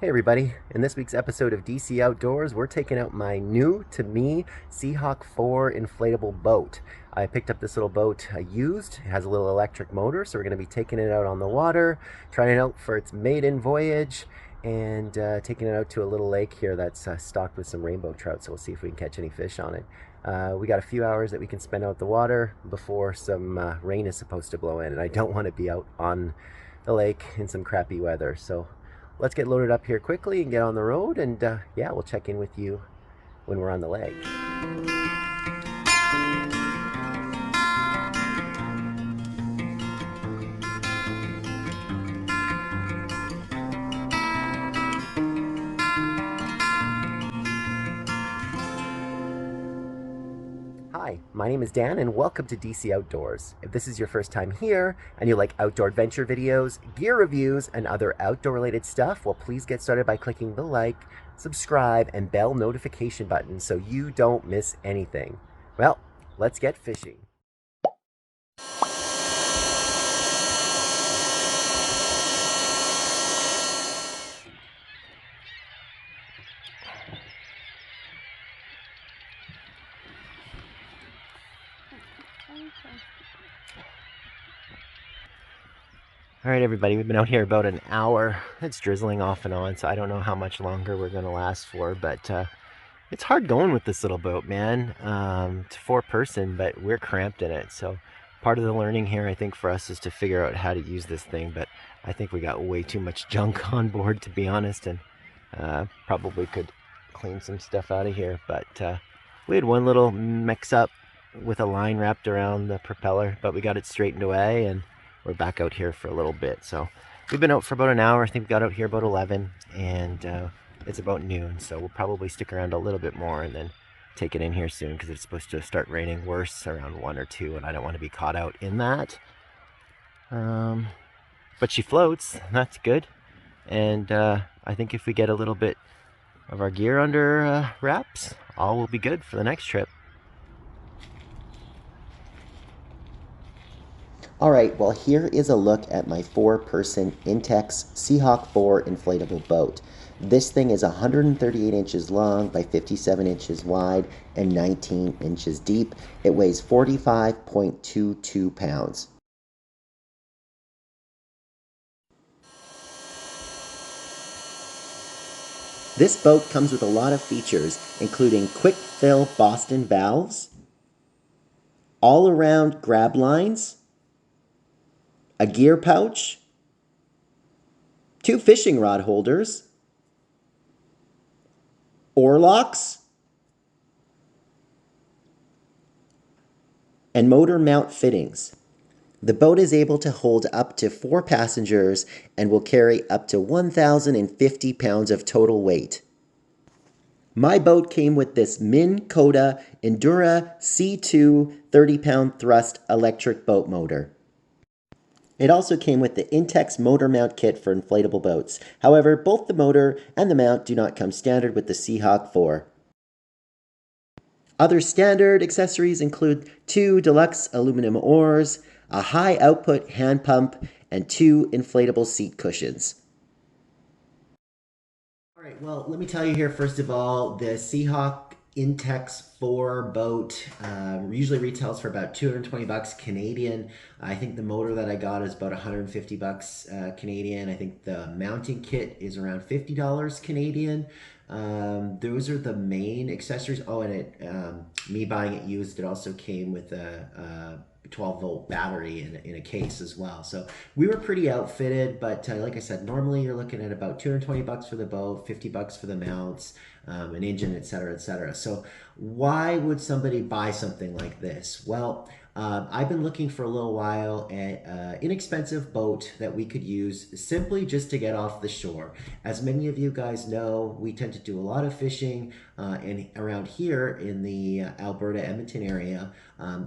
Hey everybody, in this week's episode of DC Outdoors, we're taking out my new to me Seahawk 4 inflatable boat. I picked up this little boat used. It has a little electric motor, so we're going to be taking it out on the water, trying it out for its maiden voyage, and taking it out to a little lake here that's stocked with some rainbow trout, so we'll see if we can catch any fish on it. We got a few hours that we can spend out the water before some rain is supposed to blow in, and I don't want to be out on the lake in some crappy weather, so let's get loaded up here quickly and get on the road, and yeah, we'll check in with you when we're on the lake. Hi, my name is Dan and welcome to DC Outdoors. If this is your first time here and you like outdoor adventure videos, gear reviews, and other outdoor related stuff, well, please get started by clicking the like, subscribe, and bell notification button so you don't miss anything. Well, let's get fishing. All right, everybody, we've been out here about an hour. It's drizzling off and on, so I don't know how much longer we're going to last for, but it's hard going with this little boat, man. It's a four-person, but we're cramped in it, so part of the learning here, I think, for us is to figure out how to use this thing, but I think we got way too much junk on board, to be honest, and probably could clean some stuff out of here, but we had one little mix-up with a line wrapped around the propeller, but we got it straightened away, and we're back out here for a little bit. So we've been out for about an hour. I think we got out here about 11, and it's about noon, so we'll probably stick around a little bit more and then take it in here soon, because it's supposed to start raining worse around 1 or 2, and I don't want to be caught out in that. But she floats. That's good. And I think if we get a little bit of our gear under wraps, all will be good for the next trip. All right, well, here is a look at my four-person INTEX SEAHAWK 4 inflatable boat. This thing is 138 inches long by 57 inches wide and 19 inches deep. It weighs 45.22 pounds. This boat comes with a lot of features, including quick fill Boston valves, all-around grab lines, a gear pouch, 2 fishing rod holders, oar locks, and motor mount fittings. The boat is able to hold up to 4 passengers and will carry up to 1,050 pounds of total weight. My boat came with this Minn Kota Endura C2 30-pound thrust electric boat motor. It also came with the INTEX motor mount kit for inflatable boats. However, both the motor and the mount do not come standard with the SEAHAWK 4. Other standard accessories include 2 deluxe aluminum oars, a high output hand pump, and 2 inflatable seat cushions. All right, well, let me tell you here, first of all, the SEAHAWK INTEX 4 boat usually retails for about 220 bucks Canadian. I think the motor that I got is about 150 bucks Canadian. I think the mounting kit is around $50 Canadian. Those are the main accessories. Oh, and me buying it used, it also came with a 12-volt battery in a case as well. So we were pretty outfitted, but like I said, normally you're looking at about 220 bucks for the boat, 50 bucks for the mounts, an engine, etc., etc. So why would somebody buy something like this? Well, I've been looking for a little while at an inexpensive boat that we could use simply just to get off the shore. As many of you guys know, we tend to do a lot of fishing around here in the Alberta, Edmonton area.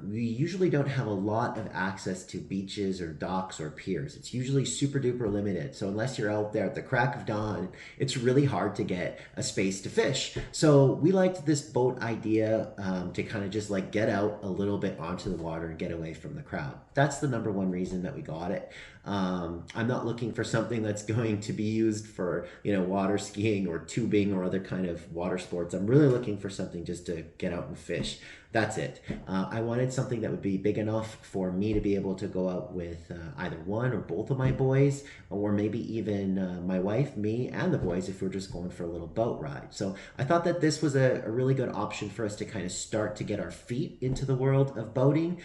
We usually don't have a lot of access to beaches or docks or piers. It's usually super duper limited. So unless you're out there at the crack of dawn, it's really hard to get a space to fish. So we liked this boat idea to kind of just like get out a little bit onto the water and get away from the crowd. That's the number one reason that we got it. I'm not looking for something that's going to be used for, you know, water skiing or tubing or other kind of water sports. I'm really looking for something just to get out and fish. That's it. I wanted something that would be big enough for me to be able to go out with either one or both of my boys, or maybe even my wife, me, and the boys if we're just going for a little boat ride. So I thought that this was a really good option for us to kind of start to get our feet into the world of boating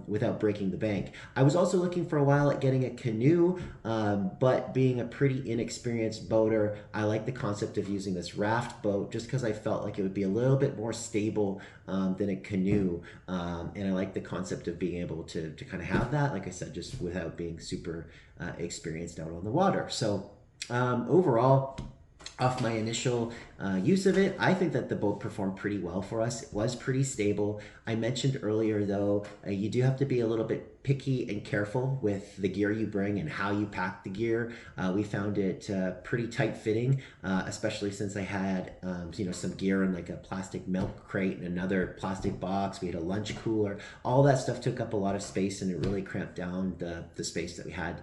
without breaking the bank. I was also looking for a while at getting a canoe, but being a pretty inexperienced boater, I like the concept of using this raft boat just because I felt like it would be a little bit more stable than a canoe. And I like the concept of being able to kind of have that, like I said, just without being super experienced out on the water. So overall, off my initial use of it, I think that the boat performed pretty well for us. It was pretty stable. I mentioned earlier, though, you do have to be a little bit picky and careful with the gear you bring and how you pack the gear. We found it pretty tight fitting, especially since I had you know, some gear in like a plastic milk crate and another plastic box. We had a lunch cooler. All that stuff took up a lot of space, and it really cramped down the space that we had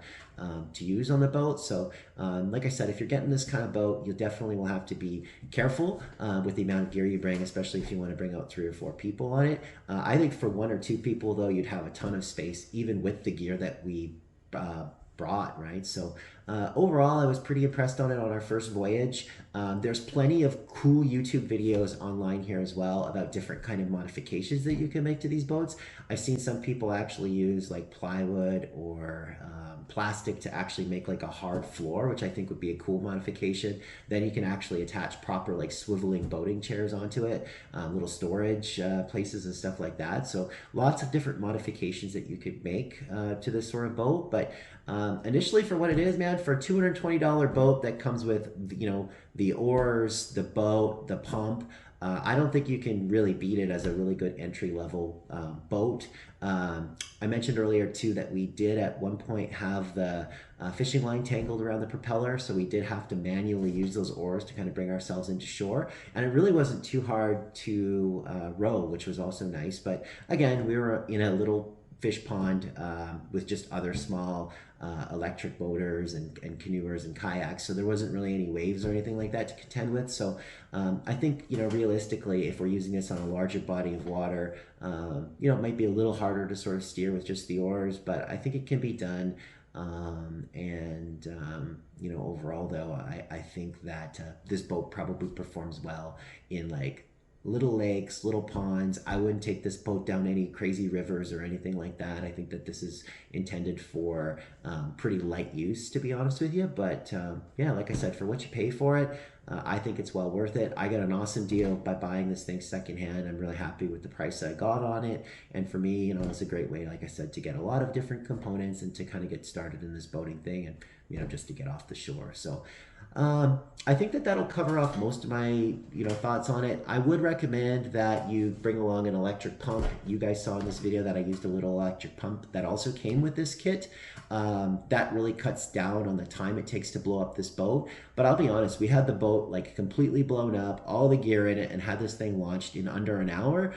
to use on the boat. So like I said, if you're getting this kind of boat, you definitely will have to be careful with the amount of gear you bring, especially if you want to bring out 3 or 4 people on it. I think for 1 or 2 people, though, you'd have a ton of space, even with the gear that we brought, right? So overall, I was pretty impressed on it on our first voyage. There's plenty of cool YouTube videos online here as well about different kind of modifications that you can make to these boats. I've seen some people actually use like plywood or plastic to actually make like a hard floor, which I think would be a cool modification. Then you can actually attach proper like swiveling boating chairs onto it, little storage places and stuff like that. So lots of different modifications that you could make to this sort of boat. But initially, for what it is, man, for a $220 boat that comes with, you know, the oars, the boat, the pump, I don't think you can really beat it as a really good entry level boat. I mentioned earlier too that we did at one point have the fishing line tangled around the propeller, so we did have to manually use those oars to kind of bring ourselves into shore, and it really wasn't too hard to row, which was also nice. But again, we were in a little fish pond with just other small electric boaters and canoers and kayaks, so there wasn't really any waves or anything like that to contend with. So I think, you know, realistically, if we're using this on a larger body of water, you know, it might be a little harder to sort of steer with just the oars, but I think it can be done. You know, overall though, I think that this boat probably performs well in like little lakes, little ponds. I wouldn't take this boat down any crazy rivers or anything like that. I think that this is intended for pretty light use, to be honest with you. But yeah, like I said, for what you pay for it, I think it's well worth it. I got an awesome deal by buying this thing secondhand. I'm really happy with the price I got on it. And for me, you know, it's a great way, like I said, to get a lot of different components and to kind of get started in this boating thing and, you know, just to get off the shore. So I think that that'll cover off most of my, you know, thoughts on it. I would recommend that you bring along an electric pump. You guys saw in this video that I used a little electric pump that also came with this kit. That really cuts down on the time it takes to blow up this boat. But I'll be honest, we had the boat like completely blown up, all the gear in it, and had this thing launched in under an hour,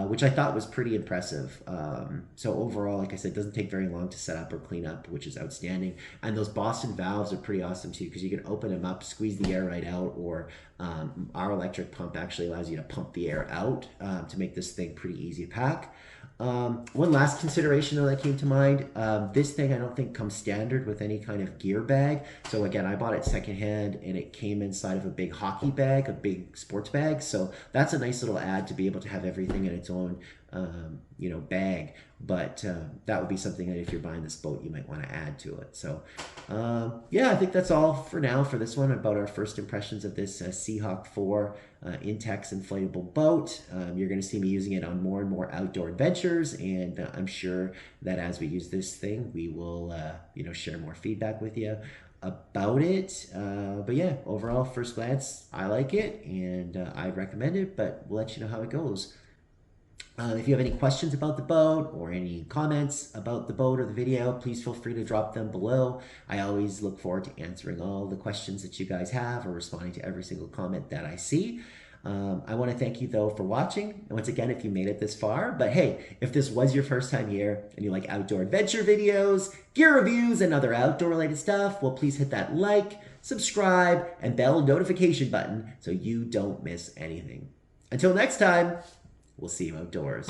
which I thought was pretty impressive. So overall, like I said, it doesn't take very long to set up or clean up, which is outstanding. And those Boston valves are pretty awesome too, because you can open them up, squeeze the air right out, or our electric pump actually allows you to pump the air out to make this thing pretty easy to pack. One last consideration though that came to mind, this thing I don't think comes standard with any kind of gear bag. So again, I bought it secondhand and it came inside of a big hockey bag, a big sports bag. So that's a nice little add to be able to have everything in its own you know, bag. But that would be something that if you're buying this boat, you might want to add to it. So yeah, I think that's all for now for this one about our first impressions of this Seahawk 4 INTEX inflatable boat. You're going to see me using it on more and more outdoor adventures, and I'm sure that as we use this thing, we will you know, share more feedback with you about it. But yeah, overall, first glance, I like it, and I recommend it, but we'll let you know how it goes. If you have any questions about the boat or any comments about the boat or the video, please feel free to drop them below. I always look forward to answering all the questions that you guys have or responding to every single comment that I see. I want to thank you though for watching. And once again, if you made it this far, but hey, if this was your first time here and you like outdoor adventure videos, gear reviews, and other outdoor related stuff, well, please hit that like, subscribe, and bell notification button so you don't miss anything. Until next time, we'll see you outdoors.